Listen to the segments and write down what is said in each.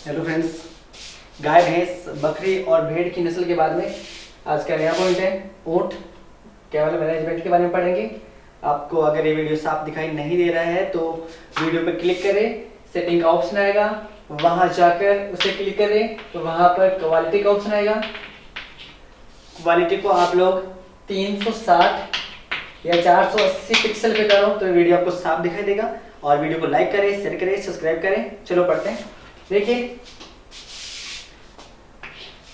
Hello friends, गाय भैंस बकरी और भेड़ की नस्ल के बाद में आज का नया पॉइंट है ऊँट केवल मैनेजमेंट के बारे में पढ़ेंगे। आपको अगर ये वीडियो साफ दिखाई नहीं दे रहा है तो वीडियो पर क्लिक करें, सेटिंग का ऑप्शन आएगा, वहां जाकर उसे क्लिक करें तो वहां पर क्वालिटी का ऑप्शन आएगा। क्वालिटी को आप लोग 360 या 480 पिक्सल पे करो तो वीडियो आपको साफ दिखाई देगा। और वीडियो को लाइक करें, शेयर करें, सब्सक्राइब करें। चलो पढ़ते हैं। देखिए,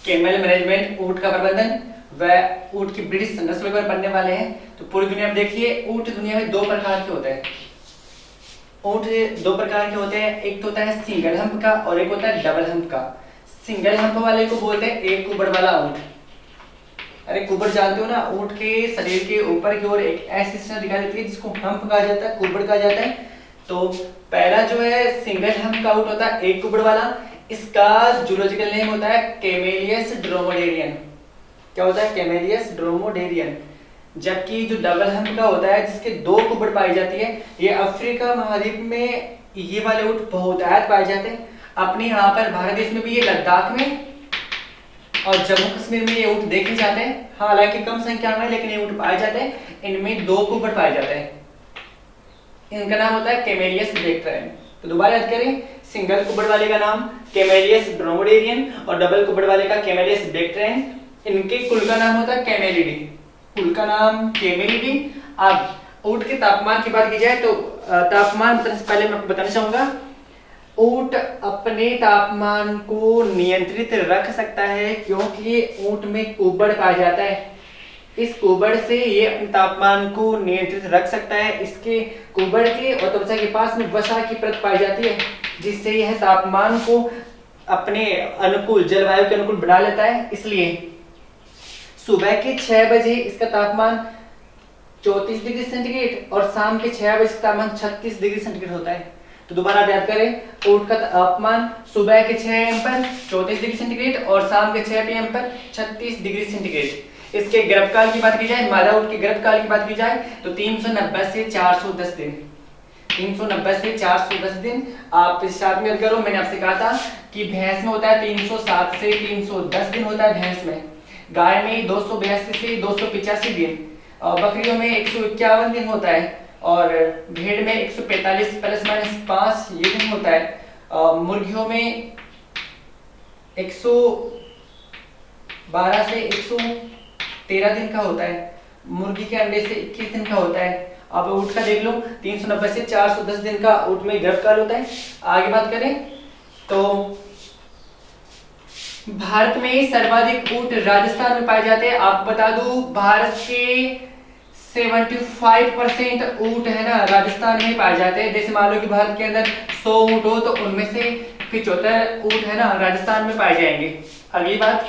कैमल मैनेजमेंट, ऊंट का प्रबंधन व ऊंट की ब्रिटिश नस्ल पर पढ़ने वाले हैं। तो पूरी दुनिया में देखिए, ऊंट दुनिया में दो प्रकार के होते हैं। ऊंट दो प्रकार के होते हैं, एक तो होता है सिंगल हम्प का और एक होता है डबल हम्प का। सिंगल हम्प वाले को बोलते हैं एक कुबड़ वाला ऊंट। अरे कुबड़ जानते हो ना, ऊंट के शरीर के ऊपर की ओर एक ऐसी स्ट्रक्चर दिखाई देती है जिसको हम्प कहा जाता है, कुबड़ कहा जाता है। तो पहला जो है सिंगल हम्प का ऊंट होता है एक कुबड़ वाला। इसका जूलॉजिकल नेम होता है कैमेलियस ड्रोमोडेरियन। क्या होता है? कैमेलियस ड्रोमोडेरियन। जबकि जो डबल हम्प का होता है जिसके दो कुबड़ पाई जाती है, ये अफ्रीका महाद्वीप में ये वाले ऊंट बहुतायत पाए जाते हैं। अपने यहाँ पर भारत देश में भी ये, लद्दाख में और जम्मू कश्मीर में ये ऊंट देखे जाते हैं। हालांकि कम संख्या में, लेकिन ये ऊंट पाए जाते हैं। इनमें दो कुबड़ पाए जाते हैं। इनका नाम होता है कैमेलियस बेक्ट्रेन। तो दोबारा याद करें, सिंगल कुबड़ वाले का नाम कैमेलियस ड्रोमोडेरियन और डबल कुबड़ वाले का कैमेलियस बेक्ट्रेन। इनके कुल का नाम होता है कैमेलिडी। कुल का नाम कैमेलिडी। अब ऊंट के तापमान की बात की जाए तो तापमान बताने से पहले मैं आपको बताना चाहूंगा, ऊंट अपने तापमान को नियंत्रित रख सकता है क्योंकि ऊंट में कुबड़ पाया जाता है। इस कुबड़ से ये अपने तापमान को नियंत्रित रख सकता है। इसके कुबड़ के और त्वचा के पास में वसा की परत पाई जाती है जिससे यह तापमान को अपने अनुकूल, जलवायु के अनुकूल बना लेता है। इसलिए सुबह के 6 बजे इसका तापमान 34 डिग्री सेंटीग्रेड और शाम के 6 बजे इसका तापमान 36 डिग्री सेंटीग्रेड होता है। तो दोबारा याद करें, ऊंट का तापमान सुबह के 6 AM पर 34 डिग्री सेंटीग्रेड और शाम के 6 PM पर 36 डिग्री सेंटीग्रेड। इसके गर्भकाल की बात की जाए, मादा ऊंट के गर्भकाल की बात की जाए तो 390 से 410 दिन। 390 से 410 दिन। आप इस साथ में याद करो, मैंने आपसे कहा था कि भैंस में होता है 307 से 310 दिन होता है भैंस में। गाय में 282 से 285 दिन और बकरियों में 151 दिन होता है और भेड़ में 145 प्लस माइनस 5 ये दिन होता है। मुर्गियों में 112 से 113 दिन का होता है। मुर्गी के अंडे से 21 दिन का होता है। अब ऊंट का देख लो, 390 से 410 दिन का ऊंट में गर्भकाल होता है। आगे बात करें तो भारत में सर्वाधिक ऊंट राजस्थान में पाए जाते हैं। आप बता दूं, भारत के 75% ऊंट है ना राजस्थान में पाए जाते हैं। जैसे मान लो कि भारत के अंदर 100 ऊंट हो तो उनमें से 75 ऊंट है ना राजस्थान में पाए जाएंगे। अगली बात,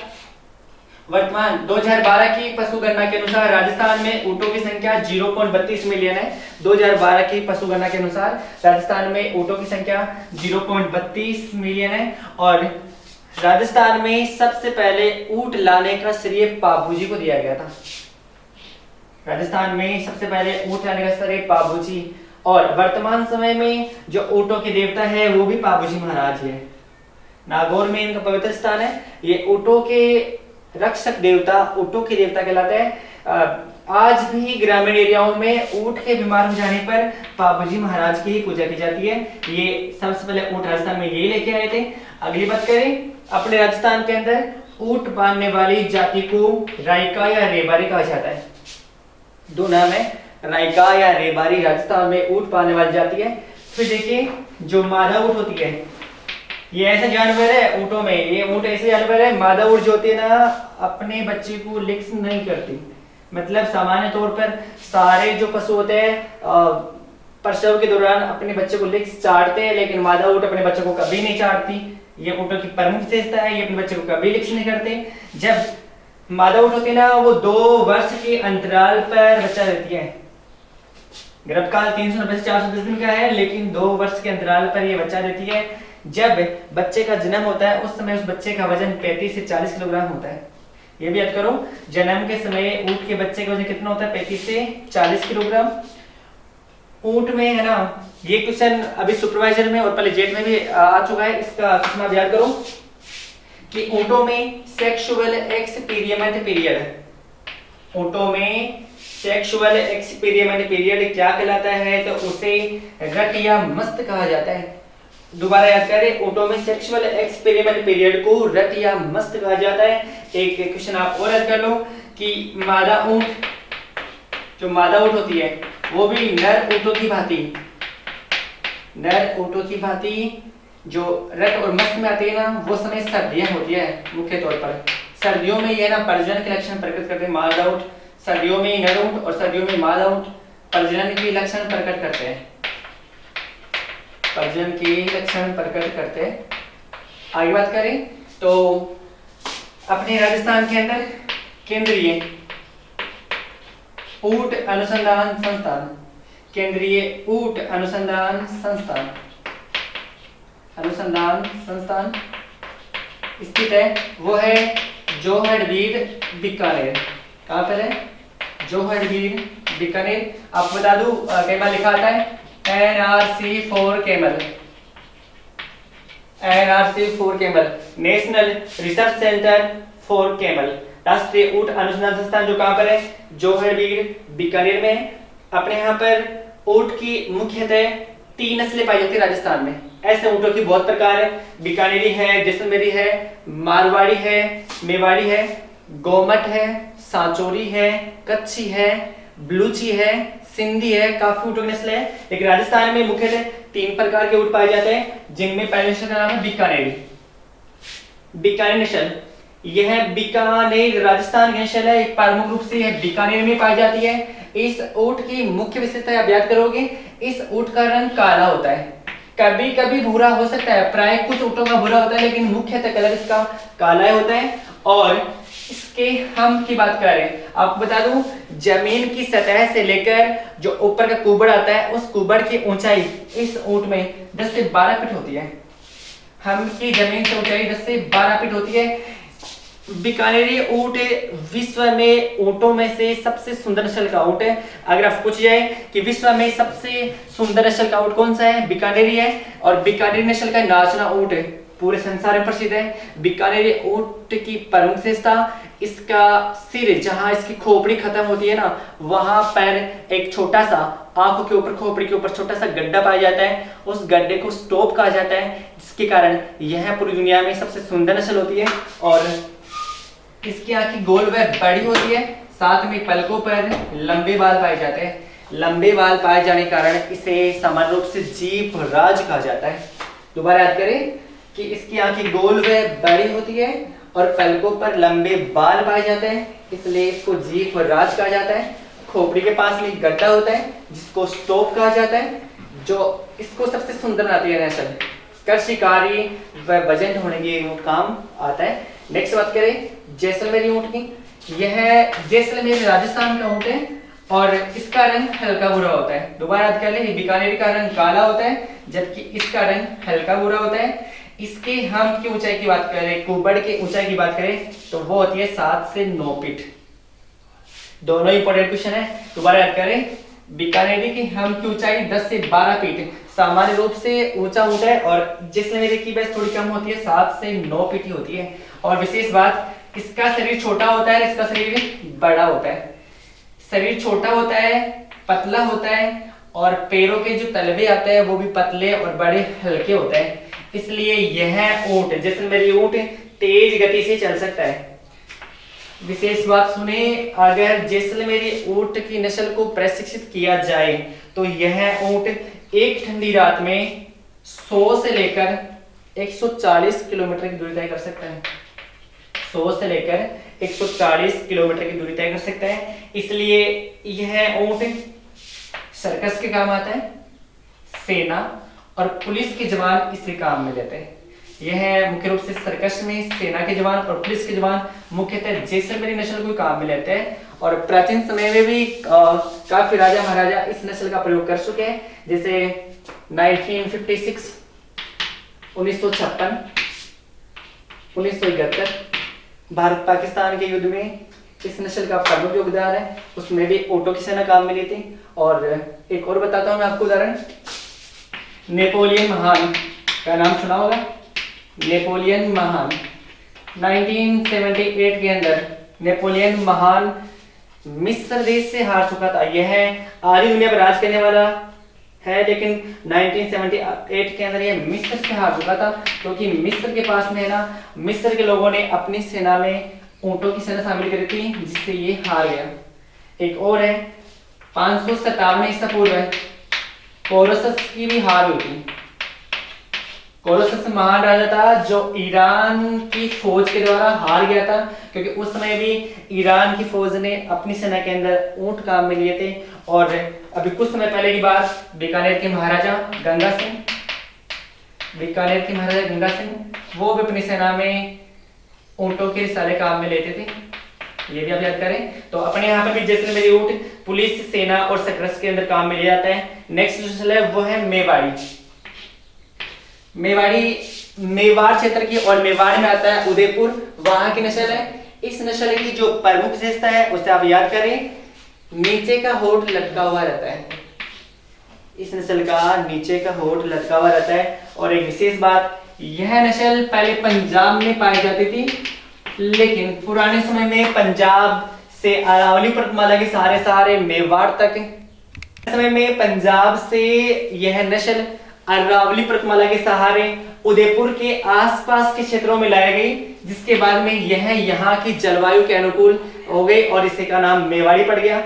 वर्तमान 2012 की पशु गणना के अनुसार राजस्थान में ऊंटों की संख्या 0.32 मिलियन है। 2012 की पशु गणना के अनुसार राजस्थान में ऊंटों की संख्या 0.32 मिलियन है। और राजस्थान में सबसे पहले ऊंट लाने का श्रेय पाबूजी को दिया गया था। राजस्थान में सबसे पहले ऊंट लाने का श्रेय पाबूजी। और वर्तमान समय में जो ऊंटों के देवता है वो भी पाबूजी महाराज है। नागौर में इनका पवित्र स्थान है। ये ऊंटों के रक्षक देवता, ऊंटों के देवता कहलाते हैं। आज भी ग्रामीण एरियाओं में ऊंट के बीमार हो जाने पर पाबूजी महाराज की ही पूजा की जाती है। ये सबसे पहले ऊंट राजस्थान में ये लेके आए थे। अगली बात करें, अपने राजस्थान के अंदर ऊंट बांधने वाली जाति को राइका या रेबारी कहा जाता है। दो नाम है, राइका या रेबारी। राजस्थान में ऊंट पालने वाली जाति है। फिर देखिए, जो मादा ऊंट होती है, ये ऐसा जानवर है ऊंटों में, ये ऊंट ऐसे जानवर है, मादा ऊंट जो होती है ना अपने बच्चे को लिक्स नहीं करती। मतलब सामान्य तौर पर सारे जो पशु होते हैं प्रसव के दौरान अपने बच्चे को लिक्स चाटते हैं, लेकिन मादा ऊंट अपने बच्चे को कभी नहीं चाटती। ये ऊंटों की प्रमुख विशेषता है, ये अपने बच्चे को कभी लिक्स नहीं करते। जब मादा ऊंट होती है ना, वो 2 वर्ष के अंतराल पर बच्चा देती है। गर्भकाल 390 से 410 दिन का है, लेकिन 2 वर्ष के अंतराल पर ये बच्चा देती है। जब बच्चे का जन्म होता है उस समय उस बच्चे का वजन 35 से 40 किलोग्राम होता है। ये भी याद करो, जन्म के समय ऊंट के बच्चे का वजन कितना होता है? 35 से 40 किलोग्राम। ऊंट में है ना, ये क्वेश्चन अभी सुपरवाइजर में और पहले जेट में भी आ चुका है। इसका क्वेश्चन आप याद करो कि ऊंटों में सेक्सुअल एक्सपेरिमेंट पीरियड, ऊंटों में सेक्सुअल एक्सपेरिमेंट पीरियड क्या कहलाता है? तो उसे रट या मस्त कहा जाता है। दोबारा याद करें, ऊंटों में सेक्सुअल एक्सपेरिमेंट पीरियड को रट या मस्त कहा जाता है। एक क्वेश्चन आप और याद कर लो कि मादा ऊंट, जो मादा ऊंट होती है वो भी नर ऊंटों की भांति, नर ऊंटों की भांति जो रट और मस्त में आती है ना, वो समय सर्दियां होती है। मुख्य तौर पर सर्दियों में ये ना प्रजनन के लक्षण प्रकट करते हैं। मादा ऊंट सर्दियों में नर ऊंट और सर्दियों में मादा ऊंट प्रजनन के लक्षण प्रकट करते हैं, प्रजनन के लक्षण प्रकट करते हैं। आगे बात करें तो अपने राजस्थान के अंदर केंद्रीय ऊंट अनुसंधान संस्थान, केंद्रीय ऊंट अनुसंधान संस्थान, अनुसंधान संस्थान स्थित है, वो है जोहड़वीर बीकानेर। कहां पर है? जोहड़वीर बीकानेर। आपको बता दूं कई बार लिखा आता है NRC for camel, NRC for camel, national research centre for camel, राष्ट्रीय ऊंट अनुसंधान संस्थान, जो कहां पर है? जोहड़वीर बीकानेर में है। अपने यहाँ पर ऊंट की मुख्यतः 3 नस्लें पाई जाती है राजस्थान में। ऐसे ऊंटों की बहुत प्रकार है, बीकानेरी है, जैसलमेरी है, मारवाड़ी है, मेवाड़ी है, गोमट है, सांचौरी है, कच्छी है, बलूची है, सिंधी है। काफी ऊंटों की नस्लें है, लेकिन राजस्थान में मुख्यतः 3 प्रकार के ऊंट पाए जाते हैं, जिनमें पहले नस्ल का नाम है बीकानेरी, बीकानेर नस्ल। यह बीकानेर राजस्थान की नस्ल है, प्रमुख रूप से यह बीकानेर में पाई जाती है। इस ऊंट की मुख्य विशेषता आप याद करोगे, इस ऊंट का रंग काला होता है, कभी कभी भूरा हो सकता है, प्राय कुछ ऊंटों का भूरा होता है, लेकिन मुख्यतः कलर इसका काला होता है। और इसके हम की बात करें, आपको बता दूं, जमीन की सतह से लेकर जो ऊपर का कुबड़ आता है, उस कुबड़ की ऊंचाई इस ऊंट में 10 से 12 फीट होती है। हम की जमीन से ऊंचाई 10 से 12 फीट होती है। बीकानेरी ऊंट विश्व में ऊंटों में से सबसे सुंदर नस्ल का ऊंट है। अगर आप पूछ जाए कि विश्व में सबसे सुंदर नस्ल का ऊंट कौन सा है, बीकानेरी है। और बीकानेरी नस्ल का नाचना ऊंट है, पूरे संसार में प्रसिद्ध है। बीकानेरी ऊंट की प्रमुख विशेषता, इसका सिर, जहां इसकी खोपड़ी खत्म होती है ना, वहां पर एक छोटा सा आंखों के ऊपर, खोपड़ी के ऊपर छोटा सा गड्ढा पाया जाता है। उस गड्ढे को स्टोप कहा जाता है, जिसके कारण यह पूरी दुनिया में सबसे सुंदर नस्ल होती है। और इसकी आंखें गोल व बड़ी होती है, साथ में पलकों पर लंबे बाल पाए जाते हैं। लंबे बाल पाए जाने के कारण इसे सामान्य रूप से जीभ राज कहा जाता है। दोबारा याद करें कि इसकी आंखें गोल व बड़ी होती है और पलकों पर लंबे बाल पाए जाते हैं, इसलिए इसको जीभ राज कहा जाता है। खोपड़ी के पास में एक गड्ढा होता है, जिसको स्टोप कहा जाता है, जो इसको सबसे सुंदर बनाती है नस्ल, कर शिकारी व वजन ढोने के काम आता है। नेक्स्ट बात करें जैसलमेरी ऊंट की। यह जैसलमेर राजस्थान का ऊंट है और इसका रंग हल्का भूरा होता है। दोबारा याद कर ले, बीकानेर का रंग काला होता है, जबकि इसका रंग हल्का भूरा होता है। इसके हम की ऊंचाई की बात करें, कुबड़ की ऊंचाई की बात करें, तो वो होती है 7 से 9 फीट। दोनों इंपॉर्टेंट क्वेश्चन है। दोबारा याद करें, बीकानेरी की हम की ऊंचाई 10 से 12 फीट सामान्य रूप से ऊंचा ऊंट है, और जैसलमेरी की बस थोड़ी कम होती है, 7 से 9 फीट ही होती है। और विशेष बात, इसका शरीर छोटा होता है, इसका शरीर बड़ा होता है। शरीर छोटा होता है, पतला होता है, और पैरों के जो तलवे आते हैं वो भी पतले और बड़े हल्के होते हैं। इसलिए यह ऊंट, जैसलमेरी ऊंट, तेज गति से चल सकता है। विशेष बात सुने, अगर जैसलमेरी ऊंट की नस्ल को प्रशिक्षित किया जाए तो यह ऊंट एक ठंडी रात में 100 से लेकर 140 किलोमीटर की दूरी तय कर सकता है। 100 से लेकर 140 किलोमीटर की दूरी तय कर सकता है। इसलिए यह ऊंट सर्कस के काम आता है, सेना और पुलिस के जवान इसे काम में लेते हैं। यह मुख्य रूप से सर्कस में सेना के जवान और पुलिस के जवान मुख्यतः जैसलमेरी नस्ल को काम में लेते हैं। और प्राचीन समय में भी काफी राजा महाराजा इस नस्ल का प्रयोग कर चुके हैं, जैसे 1956, 1956, 1971 भारत पाकिस्तान के युद्ध में इस नस्ल का प्रमुख योगदान है, उसमें भी ऊँटों की सेना काम में ली थी। और एक और बताता हूँ मैं आपको उदाहरण, नेपोलियन महान का नाम सुना होगा। नेपोलियन महान 1978 के अंदर नेपोलियन महान मिस्र देश से हार चुका था। यह आधी दुनिया पर राज करने वाला है, लेकिन 1978 के अंदर यह मिस्र से हार चुका था, क्योंकि मिस्र के पास में ना मिस्र के लोगों ने अपनी सेना में ऊँटों की सेना शामिल करी थी, जिससे ये हार गया। एक और है 557 ईसा पूर्व कोरोसस की भी हार हुई थी। कोरोसस महान राजा था जो ईरान की फौज के द्वारा हार गया था, क्योंकि उस समय भी ईरान की फौज ने अपनी सेना के अंदर ऊंट काम में लिए थे। और अभी कुछ समय पहले की बात, बीकानेर के महाराजा गंगा सिंह, वो भी अपनी सेना में ऊंटों के सारे काम में लेते थे, ये भी आप याद करें। तो अपने यहाँ पर भी जैसलमेरी ऊंट पुलिस, सेना और सर्कस के अंदर काम में लिया जाता है। नेक्स्ट जो है वो है मेवाड़ी। मेवाड़ क्षेत्र की, और मेवाड़ में आता है उदयपुर, वहां की नस्ल है। इस नस्ल की जो प्रमुख विशेषता है उसे आप याद करें, नीचे का होंठ लटका हुआ रहता है। इस नस्ल का नीचे का होंठ लटका हुआ रहता है। और एक विशेष बात, यह नस्ल पहले पंजाब में पाई जाती थी, लेकिन पुराने समय में पंजाब से अरावली पर्वतमाला के सहारे मेवाड़ तक, समय में पंजाब से यह नस्ल अरावली पर्वतमाला के सहारे उदयपुर के आसपास के क्षेत्रों में लाई गई, जिसके बाद में यह यहाँ की जलवायु के अनुकूल हो गई और इसी का नाम मेवाड़ी पड़ गया।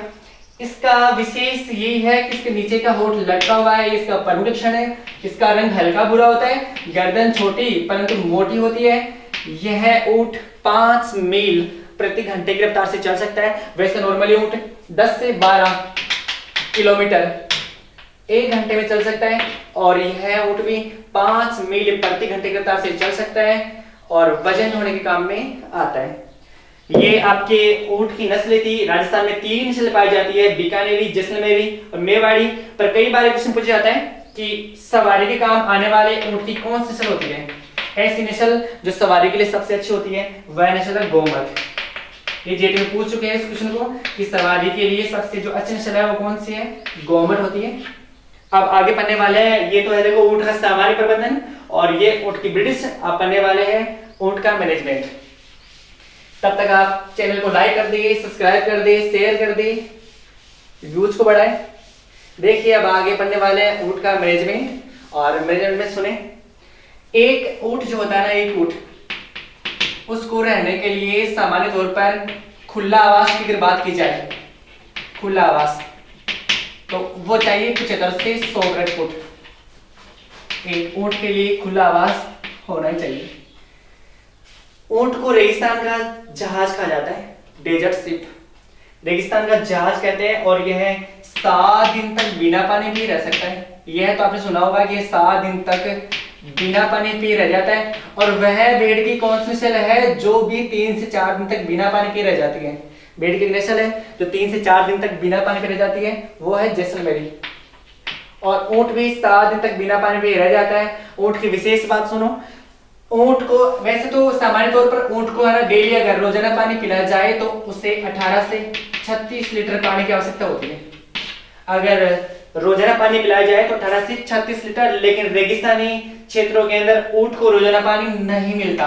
इसका विशेष यही है कि इसके नीचे का होंठ लटका हुआ है, इसका प्रमुख लक्षण है। इसका रंग हल्का भूरा होता है, गर्दन छोटी परंतु मोटी होती है। यह ऊंट 5 मील प्रति घंटे की रफ्तार से चल सकता है। वैसे नॉर्मली ऊंट 10 से 12 किलोमीटर 1 घंटे में चल सकता है, और यह ऊंट भी 5 मील प्रति घंटे की रफ्तार से चल सकता है और वजन ढोने के काम में आता है। ये आपके ऊंट की नस्लें थी। राजस्थान में 3 नस्लें पाई जाती है, बीकानेरी, जैसलमेरी और मेवाड़ी। पर कई बार क्वेश्चन पूछा जाता है कि सवारी के काम आने वाले ऊंट की कौन सी नस्ल होती है। ऐसी नस्ल जो सवारी के लिए सबसे अच्छी होती है वह नस्ल है गोमत। ये जेटी में पूछ चुके हैं इस क्वेश्चन को कि सवारी के लिए सबसे जो अच्छी नस्ल है वो कौन सी है, गोमत होती है। अब आगे पढ़ने वाले हैं, ये तो है देखो ऊंट का सामान्य प्रबंधन, और ये ऊंट की ब्रीडिंग। आप पढ़ने वाले हैं ऊंट का मैनेजमेंट। तब तक आप चैनल को लाइक कर दिए, सब्सक्राइब कर दिए, शेयर कर दिए, व्यूज को बढ़ाए। देखिए अब आगे पढ़ने वाले हैं ऊंट का मैनेजमेंट। और मैनेजमेंट में सुने, एक ऊंट जो होता है ना, एक ऊंट, उसको रहने के लिए सामान्य तौर पर खुला आवास की अगर बात की जाए, खुला आवास, तो वो चाहिए 75 से 100 वर्ग फुट। एक ऊंट के लिए खुला आवास होना ही चाहिए। ऊंट को रेगिस्तान का जहाज कहा जाता है, डेजर्ट शिप, रेगिस्तान का जहाज कहते हैं। और यह 7 दिन तक बिना पानी पिए रह सकता है। यह तो आपने सुना होगा कि 7 दिन तक बिना पानी पिए रह जाता है। और वह भेड़ की कौन सी नस्ल है जो भी 3 से 4 दिन तक बिना पानी पिए रह जाती है। भेड़ की नस्ल है जो 3 से 4 दिन तक बिना पानी पिए रह जाती है, वो है जैसलमेरी। और ऊंट भी 7 दिन तक बिना पानी पिए रह जाता है। ऊंट की विशेष बात सुनो, ऊंट को वैसे तो सामान्य तौर पर ऊंट को है ना डेली अगर रोजाना पानी पिलाया जाए तो उसे 18 से 36 लीटर पानी की आवश्यकता होती है। अगर रोजाना पानी पिलाया जाए तो 18 से 36 लीटर। लेकिन रेगिस्तानी क्षेत्रों के अंदर ऊंट को रोजाना पानी नहीं मिलता,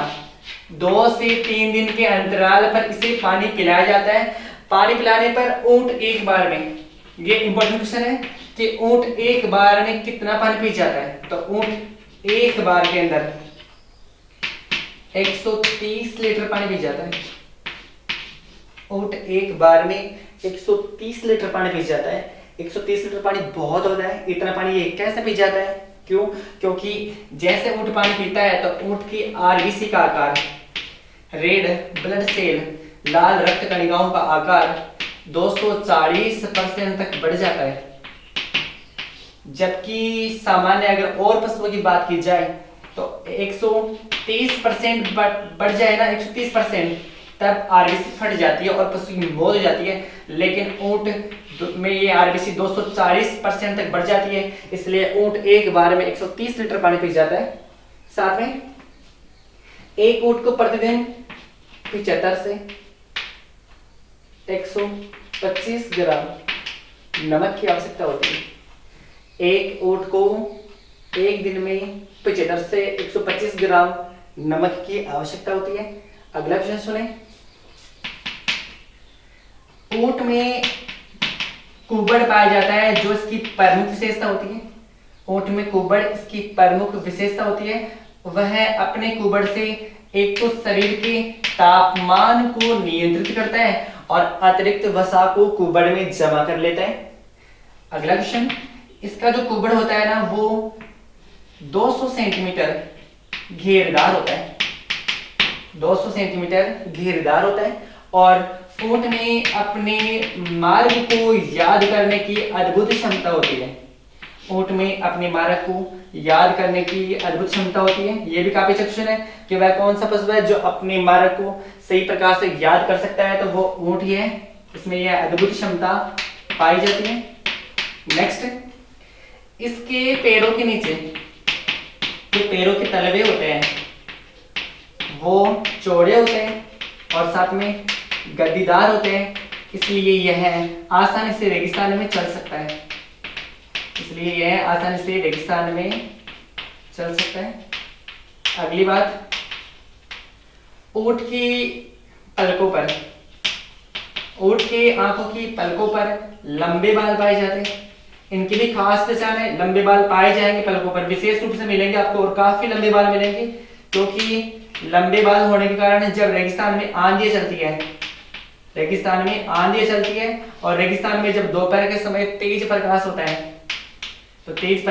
2 से 3 दिन के अंतराल पर इसे पानी पिलाया जाता है। पानी पिलाने पर ऊंट एक बार में, ये इंपॉर्टेंट क्वेश्चन है कि ऊंट एक बार में कितना पानी पी जाता है। तो ऊंट एक बार के अंदर 130 लीटर पानी पी जाता है। ऊंट एक बार में 130 लीटर पानी पी जाता है। 130 लीटर पानी बहुत होता है। इतना पानी ये कैसे पी जाता है? क्यों? क्योंकि जैसे ऊंट पानी पीता है तो ऊंट की आरबीसी का आकार, रेड ब्लड सेल, लाल रक्त कणिकाओं का आकार 240% तक बढ़ जाता है। जबकि सामान्य अगर और पशुओं की बात की जाए तो 130% बढ़ जाए ना, 130%, तब आरबीसी फट जाती है और पशु की मौत हो जाती है। लेकिन ऊंट में ये आरबीसी 240% तक बढ़ जाती है, इसलिए ऊंट एक बार में 130 लीटर पानी पी जाता है। साथ में एक ऊंट को प्रतिदिन 75 से 125 ग्राम नमक की आवश्यकता होती है। एक ऊँट को एक दिन में 75 से 125 ग्राम नमक की आवश्यकता होती है। अगला क्वेश्चन सुने। ऊँट में कुबड़ पाया जाता है जो इसकी प्रमुख विशेषता होती है। ऊँट में कुबड़ इसकी प्रमुख विशेषता होती है। वह अपने कुबड़ से एक तो शरीर के तापमान को नियंत्रित करता है और अतिरिक्त वसा को कुबड़ में जमा कर लेता है। अगला क्वेश्चन, इसका जो कुबड़ होता है ना वो 200 सेंटीमीटर घेरदार होता है। 200 सेंटीमीटर घेरदार होता है और ऊँट में अपने मार्ग को याद करने की अद्भुत क्षमता होती है। ऊँट में अपने मार्ग को याद करने की अद्भुत क्षमता होती है। ये भी काफी अच्छा क्वेश्चन है कि वह कौन सा पशु है जो अपने मार्ग को सही प्रकार से याद कर सकता है, तो वो ऊँट ही है। इसमें यह अद्भुत क्षमता पाई जाती है। नेक्स्ट, इसके पैरों के नीचे जो पैरों के तलवे होते हैं वो चौड़े होते हैं और साथ में गद्दीदार होते हैं, इसलिए यह आसानी से रेगिस्तान में चल सकता है। इसलिए यह आसानी से रेगिस्तान में चल सकता है। अगली बात, ऊँट की पलकों पर, ऊँट के आंखों की पलकों पर लंबे बाल पाए जाते हैं। इनकी भी खास पहचान है, लंबे बाल पाए जाएंगे पलकों पर, विशेष रूप से मिलेंगे आपको और काफी लंबे बाल मिलेंगे, क्योंकि लंबे बाल होने के कारण जब रेगिस्तान में आंधियां चलती है, रेगिस्तान में आंधियां चलती है और रेगिस्तान में जब दोपहर के समय तेज प्रकाश होता है, तो तेज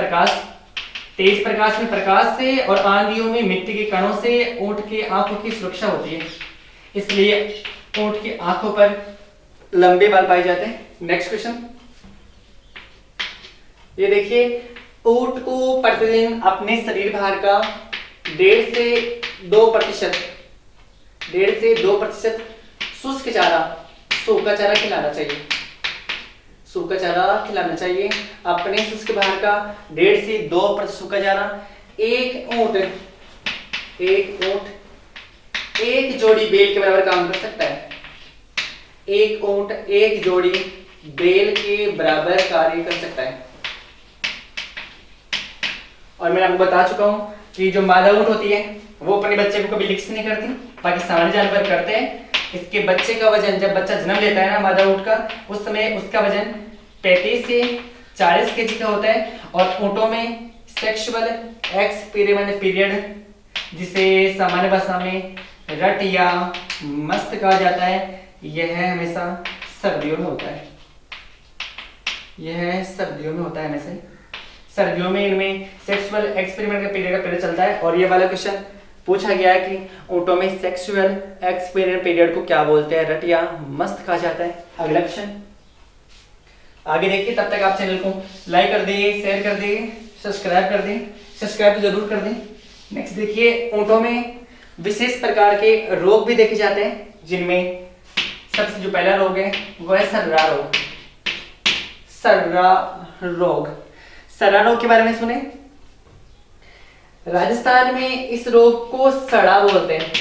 प्रकाश में प्रकाश से और आंधियों में मिट्टी के कणों से ऊँट के आंखों की सुरक्षा होती है, इसलिए ऊँट की आंखों पर लंबे बाल पाए जाते हैं। नेक्स्ट क्वेश्चन, ये देखिए, ऊँट को प्रतिदिन अपने शरीर भार का 1.5 से 2% शुष्क चारा, सूखा चारा खिलाना चाहिए। सूखा चारा खिलाना चाहिए। अपने शुष्क भार का 1.5 से 2% सूखा चारा। एक ऊँट एक जोड़ी बेल के बराबर काम कर सकता है। एक ऊँट एक जोड़ी बेल के बराबर कार्य कर सकता है। और मैं आपको बता चुका हूं कि जो मादा ऊँट होती है वो अपने बच्चे को कभी लिप्स नहीं करती, बाकी सामान्य जानवर करते हैं। इसके बच्चे का वजन, जब बच्चा जन्म लेता है ना मादा ऊँट का, उस समय उसका वजन 35 से 40 केजी का होता है। और ऊँटों में सेक्सुअल एक्सपेरिमेंट पीरियड, जिसे सामान्य भाषा में रट या मस्त कहा जाता है, यह हमेशा सर्दियों में होता है। यह सर्दियों में होता है हमेशा। सर्दियों में इनमें सेक्सुअल एक्सपेरिमेंट का पीरियड चलता है। और ये वाला क्वेश्चन पूछा गया है कि ऊँटों में सेक्सुअल एक्सपेरिमेंट पीरियड को क्या बोलते हैं, रट या मस्त कहा जाता है। अगला क्वेश्चन आगे देखिए। तब तक आप चैनल को लाइक कर दिए, शेयर कर दिए, सब्सक्राइब कर दें। सब्सक्राइब तो जरूर कर दें। नेक्स्ट देखिए, ऊँटों में विशेष प्रकार के रोग भी देखे जाते हैं, जिनमें सबसे जो पहला रोग है वो है सर्रा रोग। सर्रा रोग के बारे में सुने। राजस्थान में इस रोग को सड़ा बोलते हैं।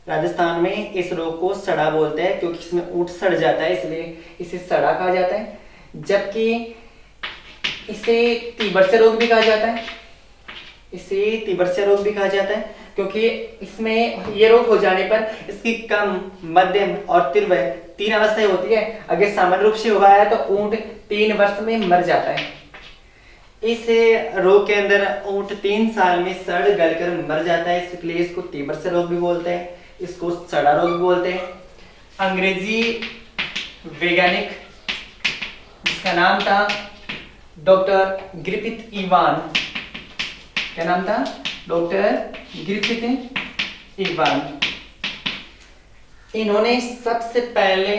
राजस्थान में इस रोग को सड़ा बोलते हैं, क्योंकि इसमें ऊँट सड़ जाता है, इसलिए इसे सड़ा कहा जाता है। जबकि इसे तीव्र रोग भी कहा जाता है। इसे तीव्र रोग भी कहा जाता है, क्योंकि इसमें ये रोग हो जाने पर इसकी कम, मध्यम और तीव्र 3 अवस्थाएं होती है। अगर सामान्य रूप से हुआ है तो ऊँट 3 वर्ष में मर जाता है। इस रोग के अंदर ऊँट 3 साल में सड़ गलकर मर जाता है, इसलिए इसको तीव्र रोग भी बोलते हैं, इसको सड़ा रोग भी बोलते हैं। अंग्रेजी वैज्ञानिक जिसका नाम था डॉक्टर ग्रिफिथ इवान, क्या नाम था? Doctor Griffith Ivan. इन्होंने सबसे पहले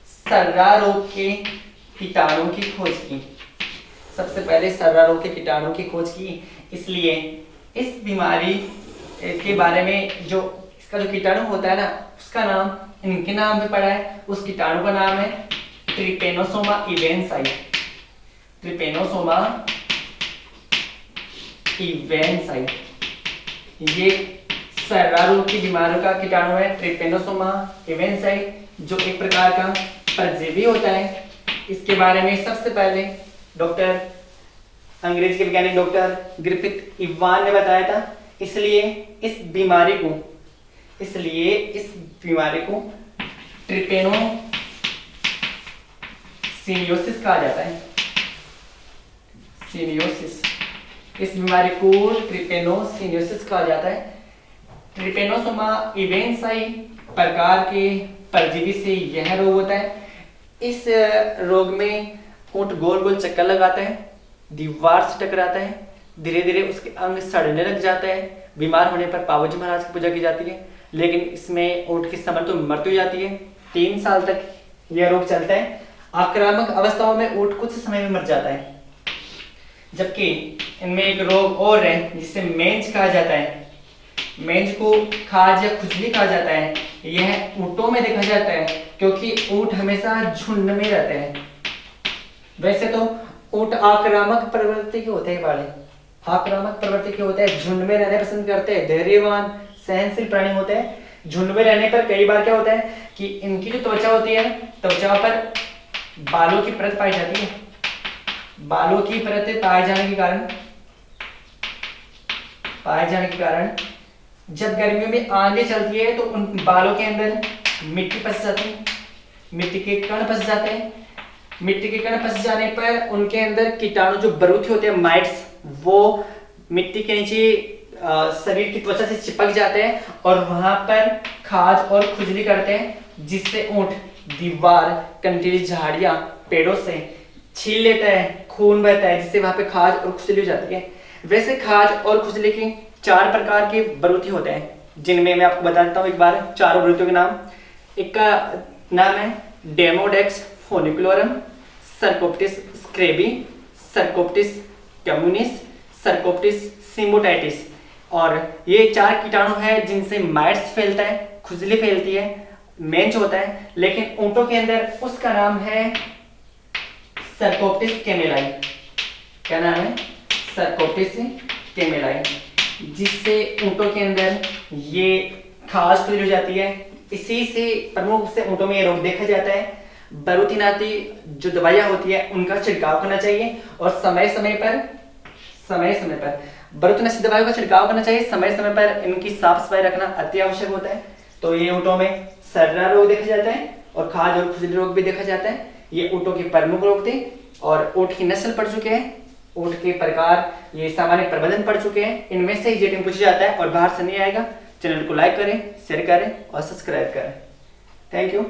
सर्रा रोग के कीटाणु की खोज की। सबसे पहले सर्रा रोग के कीटाणु की खोज की, इसलिए इस बीमारी के बारे में जो इसका जो कीटाणु होता है ना, उसका नाम इनके नाम पे पड़ा है। उस कीटाणु का नाम है ट्रिपेनोसोमा इवेंसाई। ट्रिपेनोसोमा इवेंसाई, ये सर्रा रोग की बीमारियों का कीटाणु है ट्रिपेनोसोमा इवेंसाई। जो एक प्रकार का परजीवी होता है। इसके बारे में सबसे पहले अंग्रेज के वैज्ञानिक डॉक्टर ग्रिफिथ इवान ने बताया था। इसलिए इस बीमारी को ट्रिपेनोसिमियोसिस कहा जाता है। सिमियोसिस, इस बीमारी को ट्रिपेनोसिमियोसिस कहा जाता है। ट्रिपेनोसोमा इवेंसाई प्रकार के परजीवी से यह रोग होता है। इस रोग में ऊंट गोल गोल चक्कर लगाता है, दीवार से टकराता है, धीरे धीरे उसके अंग सड़ने लग जाता है। बीमार होने पर पावजी महाराज की पूजा की जाती है, लेकिन इसमें ऊंट की समय तो मृत्यु हो जाती है। 3 साल तक यह रोग चलता है। आक्रामक अवस्थाओं में ऊंट कुछ समय में मर जाता है। जबकि इनमें एक रोग और है जिसे मेंज कहा जाता है। मेंज को खाज या खुजली कहा जाता है। यह ऊंटों में देखा जाता है क्योंकि ऊंट हमेशा झुंड में रहते हैं। वैसे तो ऊंट आक्रामक प्रवृत्ति के होते हैं वाले, आक्रामक प्रवृत्ति के होते हैं, झुंड में रहने पसंद करते हैं, धैर्यवान सहनशील प्राणी होते हैं। झुंड में रहने पर कई बार क्या होता है कि इनकी जो त्वचा होती है, त्वचा पर बालों की परत पाई जाती है। बालों की परत पाए जाने के कारण जब गर्मियों में आंधी चलती है तो उन बालों के अंदर मिट्टी फंस जाती है, मिट्टी के कण फंस जाते हैं। मिट्टी के कण फंस जाने पर उनके अंदर कीटाणु जो बरूथी होते हैं, माइट्स, वो मिट्टी के नीचे शरीर की त्वचा से चिपक जाते हैं और वहां पर खाज और खुजली करते हैं, जिससे ऊंट दीवार, कंटीली झाड़ियां, पेड़ों से छील लेता है, खून बहता है, जिससे वहां पे खाज और खुजली हो जाती है। वैसे खाज और खुजली के 4 प्रकार के बरूथी होते हैं, जिनमें मैं आपको बता देता हूँ एक बार चारों बरूथियों के नाम। एक का नाम है डेमोडेक्स फोनिकुलोरम, सर्कोप्टिस स्क्रेबी, सर्कोप्टिस कम्युनिस, सर्कोप्टिस सिम्बोटाइटिस। और ये 4 कीटाणु हैं जिनसे माइट्स फैलता है, खुजली फैलती है, मेंज होता है। लेकिन ऊंटों के अंदर उसका नाम है सर्कोप्टिस कैमेलाई। क्या नाम है? सर्कोप्टिस कैमेलाई, जिससे ऊंटों के अंदर ये खाज खुजली हो जाती है। इसी से प्रमुख रूप से ऊंटों में ये रोग देखा जाता है। बरूथिनाती जो दवाइयां होती है उनका छिड़काव करना चाहिए और समय समय पर बरूथिनाशी दवाइयों का छिड़काव करना चाहिए। समय समय पर इनकी साफ सफाई रखना अति आवश्यक होता है। तो ये ऊंटों में सर्रा रोग देखा जाता है और खाज और खुजली रोग भी देखा जाता है। ये ऊंटों के प्रमुख रोग थे और ऊंट की नस्ल पढ़ चुके हैं, ऊंट के प्रकार, ये सामान्य प्रबंधन पढ़ चुके हैं। इनमें से ही जेटिंग पूछा जाता है और बाहर से नहीं आएगा। चैनल को लाइक करें, शेयर करें और सब्सक्राइब करें। Thank you.